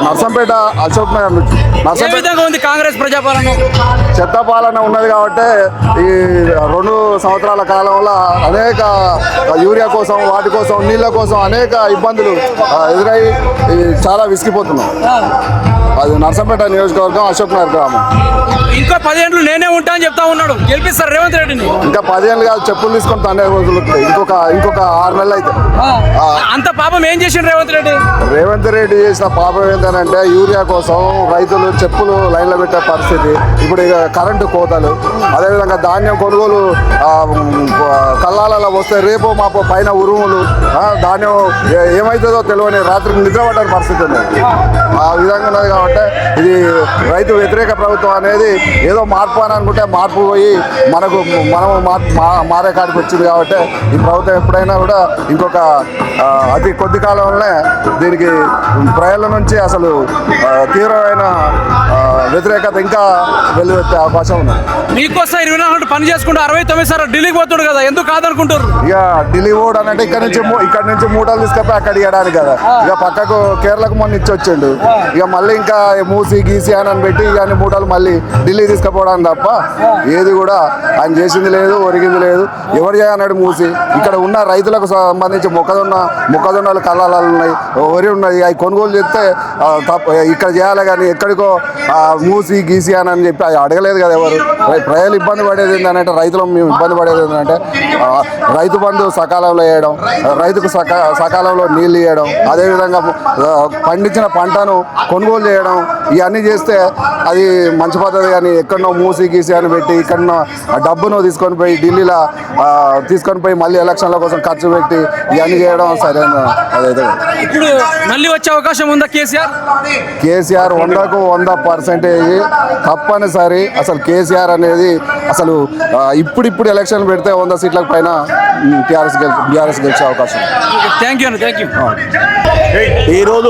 నర్సంపేట అశోక్ నగర్ నుంచి. కాంగ్రెస్ ప్రజాపాలన చెత్త పాలన ఉన్నది కాబట్టి ఈ 2 సంవత్సరాల కాలంలో అనేక యూరియా కోసం వాటి కోసం నీళ్ళ కోసం అనేక ఇబ్బందులు ఎదురై చాలా విసిగిపోతున్నాం. అది నర్సంపేట నియోజకవర్గం, అశోక్ నగర్ గ్రామం. ఇంకా 10 ఏళ్ళు నేనే ఉంటా అని చెప్తా ఉన్నాడు. గెలిపిస్తారు రేవంత్ రెడ్డిని. ఇంకా 10 ఏళ్ళు కాదు, చెప్పులు తీసుకొని తండే రోజులు. ఇంకొక 6 నెలలు అయితే. అంత పాపం ఏం చేసిండు రేవంత్ రెడ్డి చేసిన పాపం ఏంటంటే యూరియా కోసం రైతులు చెప్పులు లైన్లో పెట్టే పరిస్థితి. ఇప్పుడు ఇక కరెంటు కోతలు, అదేవిధంగా ధాన్యం కొనుగోలు కల్లాలలో వస్తే రేపో మాపో పైన ఉరుములు, ధాన్యం ఏమవుతుందో తెలియని రాత్రికి నిద్ర పడ్డ పరిస్థితి ఉంది. ఆ విధంగా ఉన్నది కాబట్టి ఇది రైతు వ్యతిరేక ప్రభుత్వం అనేది ఏదో మార్పు అని అనుకుంటే మార్పు పోయి మనం మారే కాడికి వచ్చింది. కాబట్టి ఈ ప్రభుత్వం ఎప్పుడైనా కూడా ఇంకొక అతి కొద్ది కాలంలోనే దీనికి ప్రజల నుంచి అసలు తీవ్రమైన వ్యతిరేకత ఇంకా వెల్లువెత్తే అవకాశం ఉంది. మీకోసం 24 పని చేసుకుంటూ 69 సార్లు ఢిల్లీకి పోతాడు కదా, ఎందుకు కాదనుకుంటారు? ఇక ఢిల్లీ పోవడం అంటే ఇక్కడ నుంచి మూటలు తీసుకపోయి అక్కడ ఇవ్వడానికి కదా. ఇక పక్కకు కేరళకు మొన్న ఇచ్చి వచ్చిండు. ఇక మళ్ళీ ఇంకా మూసి గీసి అని పెట్టి ఇక అన్ని మూటలు మళ్ళీ ఢిల్లీ తీసుకుపోవడానికి తప్ప ఏది కూడా ఆయన చేసింది లేదు, ఒరిగింది లేదు. ఎవరు చేయన్నాడు మూసి? ఇక్కడ ఉన్న రైతులకు సంబంధించి మొక్కజొన్నలు కళ్ళాలు ఉన్నాయి, వరి ఉన్నది. అవి కొనుగోలు చేస్తే ఇక్కడ చేయాలి కానీ ఎక్కడికో మూసి గీసి అని చెప్పి అవి అడగలేదు కదా ఎవరు. ప్రజలు ఇబ్బంది పడేది ఏంటంటే, రైతులు మేము ఇబ్బంది పడేది ఏంటంటే రైతు బంధు సకాలంలో వేయడం, రైతుకు సకాలంలో నీళ్ళు ఇవ్వడం, అదేవిధంగా పండించిన పంటను కొనుగోలు చేయడం, ఇవన్నీ చేస్తే అది మంచి పద్ధతి. కానీ ఎక్కడనో మూసి గీసి అని పెట్టి ఇక్కడనో డబ్బును తీసుకొని పోయి ఢిల్లీలో తీసుకొని పోయి మళ్ళీ ఎలక్షన్ల కోసం ఖర్చు పెట్టి ఇవన్నీ చేయడం సరైన అదైతే. ఇప్పుడు మళ్ళీ వచ్చే అవకాశం ఉందా? కేసీఆర్ 100కు 100% తప్పనిసరి. అసలు కేసీఆర్ అనేది అసలు ఇప్పుడు ఎలక్షన్ పెడితే 100 సీట్లకు పైన బీఆర్ఎస్ గెలిచే అవకాశం. Thank you. ఈరోజు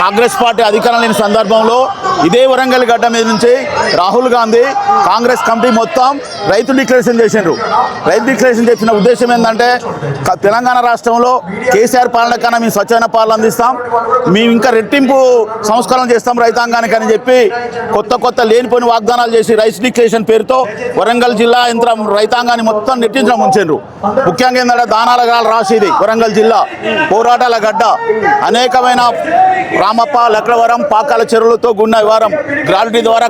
కాంగ్రెస్ పార్టీ అధికారం లేని సందర్భంలో ఇదే వరంగల్ గడ్డ మీద నుంచి రాహుల్ గాంధీ కాంగ్రెస్ కమిటీ మొత్తం రైతు డిక్లరేషన్ చేసిండ్రు. రైతు డిక్లరేషన్ చేసిన ఉద్దేశం ఏంటంటే, తెలంగాణ రాష్ట్రంలో కేసీఆర్ పాలన కన్నా మేము స్వచ్ఛమైన పాలన అందిస్తాం, మేము ఇంకా రెట్టింపు సంస్కరణ చేస్తాం రైతాంగానికి అని చెప్పి కొత్త లేనిపోయిన వాగ్దానాలు చేసి రైతు డిక్లరేషన్ పేరుతో వరంగల్ జిల్లా యంత్రం రైతాంగాన్ని మొత్తం నెట్టించడం ఉంచారు. ముఖ్యంగా ఏంటంటే దానాల రాసిది వరంగల్ జిల్లా పోరాటాల గడ్డ. అనేకమైన రామప్ప, లక్డవరం, పాకాల చెరువులతో గున్న వారం గ్రావిటీ ద్వారా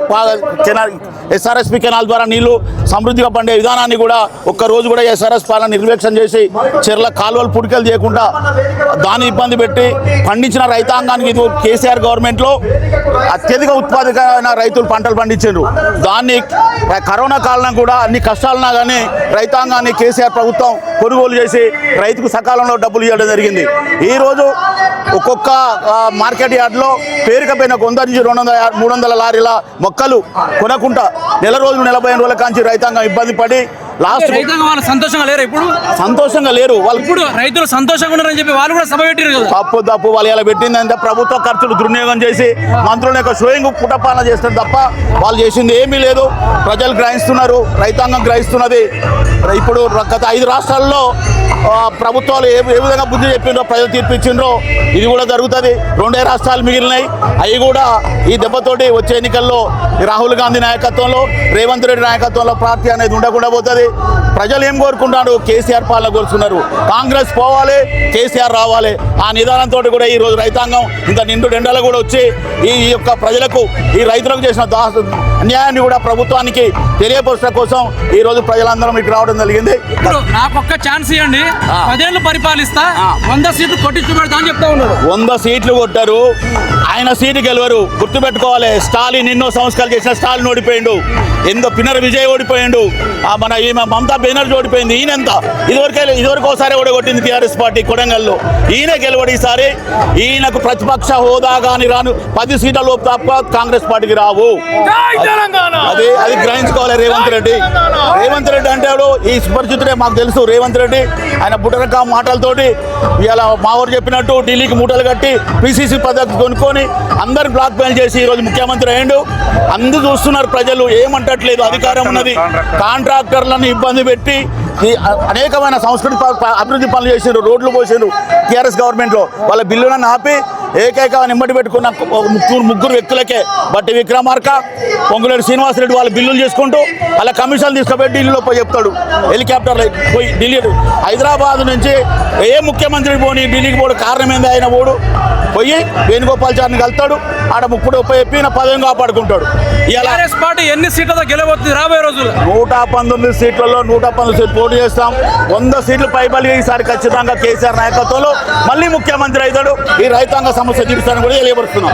ఎస్ఆర్ఎస్పి కెనాల్ ద్వారా నీళ్లు సమృద్ధిగా పండే విధానాన్ని కూడా ఒక్కరోజు కూడా ఎస్ఆర్ఎస్ పాలన నిర్లక్ష్యం చేసి చెర్ల కాలువలు పుడికలు చేయకుండా దాన్ని ఇబ్బంది పెట్టి పండించిన రైతాంగానికి ఇది కేసీఆర్ గవర్నమెంట్లో అత్యధిక ఉత్పాదకమైన రైతులు పంటలు పండించారు. దాన్ని కరోనా కాలం కూడా అన్ని కష్టాలున్నా కానీ రైతాంగాన్ని కేసీఆర్ ప్రభుత్వం కొనుగోలు చేసి రైతుకు సకాలంలో డబ్బులు ఇవ్వడం జరిగింది. ఈరోజు ఒక్కొక్క మార్కెట్ యార్డ్లో పేరుకపోయిన 100 నుంచి 200-300 లారీల మొక్కలు కొనకుండా నెల రోజులు 45 రోజుల కాంచి రైతాంగం ఇబ్బంది పడి లాస్ట్ సంతోషంగా లేరు. ఇప్పుడు సంతోషంగా లేరు వాళ్ళు. ఇప్పుడు రైతులు సంతోషంగా ఉన్నారని చెప్పి వాళ్ళు కూడా సభ పెట్టారు. తప్పు వాళ్ళు ఇలా పెట్టిందంటే ప్రభుత్వ ఖర్చులు దుర్వినియోగం చేసి మంత్రుల యొక్క స్వయం పుటపాలన చేస్తారు తప్ప వాళ్ళు చేసింది ఏమీ లేదు. ప్రజలు గ్రహిస్తున్నారు, రైతాంగం గ్రహిస్తున్నది. ఇప్పుడు గత 5 రాష్ట్రాల్లో ప్రభుత్వాలు ఏ విధంగా బుద్ధి చెప్పిండ్రో, ప్రజలు తీర్పిచ్చిండ్రో ఇది కూడా జరుగుతుంది. 2 రాష్ట్రాలు మిగిలినాయి. అవి కూడా ఈ దెబ్బతోటి వచ్చే ఎన్నికల్లో రాహుల్ గాంధీ నాయకత్వంలో, రేవంత్ రెడ్డి నాయకత్వంలో పార్టీ అనేది ఉండకుండా పోతుంది. ప్రజలు ఏం కోరుకుంటున్నారు? కేసీఆర్ పాలన కోరుకున్నారు. కాంగ్రెస్ పోవాలి, కేసీఆర్ రావాలి. ఆ నిదానంతో కూడా ఈరోజు రైతాంగం ఇంత నిండు ఎండలు కూడా వచ్చి ఈ యొక్క ప్రజలకు, ఈ రైతులకు చేసిన అన్యాయాన్ని కూడా ప్రభుత్వానికి తెలియపరచడం కోసం ఈరోజు ప్రజలందరం ఇక్కడ రావడం జరిగింది. నాకు ఒక్క ఛాన్స్ ఇవ్వండి, 10 ఏళ్ళు పరిపాలిస్తా, 100 సీట్లు కొట్టించు పెడతా అని చెప్తా ఉన్నారు. 100 సీట్లు కొట్టారు, ఆయన సీటు గెలవరు. గుర్తుపెట్టుకోవాలి, స్టాలిన్ ఎన్నో సంస్కరణలు చేసిన స్టాలిన్ ఓడిపోయిండు, ఎంతో పినర విజయ్ ఓడిపోయిండు, మన మమతా బెనర్జీ ఓడిపోయింది. ఈయనంత ఇదివరకు ఒకసారి ఓడగొట్టింది టీఆర్ఎస్ పార్టీ కొడంగల్లో. ఈయన గెలవడు ఈసారి. ఈయనకు ప్రతిపక్ష హోదా కానీ రాను 10 సీట్ల లోపు తప్ప కాంగ్రెస్ పార్టీకి రావు. అది గ్రహించుకోవాలి రేవంత్ రెడ్డి అంటే ఈ సుపరిచితుడే మాకు తెలుసు. రేవంత్ రెడ్డి ఆయన బుటరకా మాటలతోటి ఇలా మావారు చెప్పినట్టు ఢిల్లీకి మూటలు కట్టి పిసిసి పద్ధతి కొనుక్కొని అందరు బ్లాక్ మెయిల్ చేసి ఈరోజు ముఖ్యమంత్రి అయ్యిండు. అందరూ చూస్తున్నారు, ప్రజలు ఏమంటట్లేదు. అధికారం ఉన్నది. కాంట్రాక్టర్లను ఇబ్బంది పెట్టి అనేకమైన సంస్కృతి అభివృద్ధి పనులు చేసారు, రోడ్లు పోసారు టీఆర్ఎస్ గవర్నమెంట్లో. వాళ్ళ బిల్లులను ఆపి ఏకైక నిమ్మటి పెట్టుకున్న ముగ్గురు వ్యక్తులకే బట్టి విక్రమార్క, పొంగులేటి శ్రీనివాసరెడ్డి వాళ్ళు బిల్లులు చేసుకుంటూ అలా కమిషన్లు తీసుకుపోయి ఢిల్లీలో పోయి చెప్తాడు. హెలికాప్టర్లో పోయి ఢిల్లీ హైదరాబాద్ నుంచి ఏ ముఖ్యమంత్రి పోని ఢిల్లీకి పోడు కారణం ఏంది? ఆయన పోడు పోయి వేణుగోపాల్చారిని కలుతాడు, ఆడ ముప్పుడు చెప్పి నా పదవిని కాపాడుకుంటాడు. టీఆర్ఎస్ పార్టీ ఎన్ని సీట్లతో గెలవబోతుంది రాబోయే రోజుల్లో? 119 సీట్లలో 119 సీట్లు పోటీ చేస్తాం. 100 సీట్లు పైబలి ఈసారి ఖచ్చితంగా కేసీఆర్ నాయకత్వంలో మళ్ళీ ముఖ్యమంత్రి అవుతాడు. ఈ రైతాంగ సమస్య తీరుస్తానని కూడా తెలియపరుస్తున్నాం.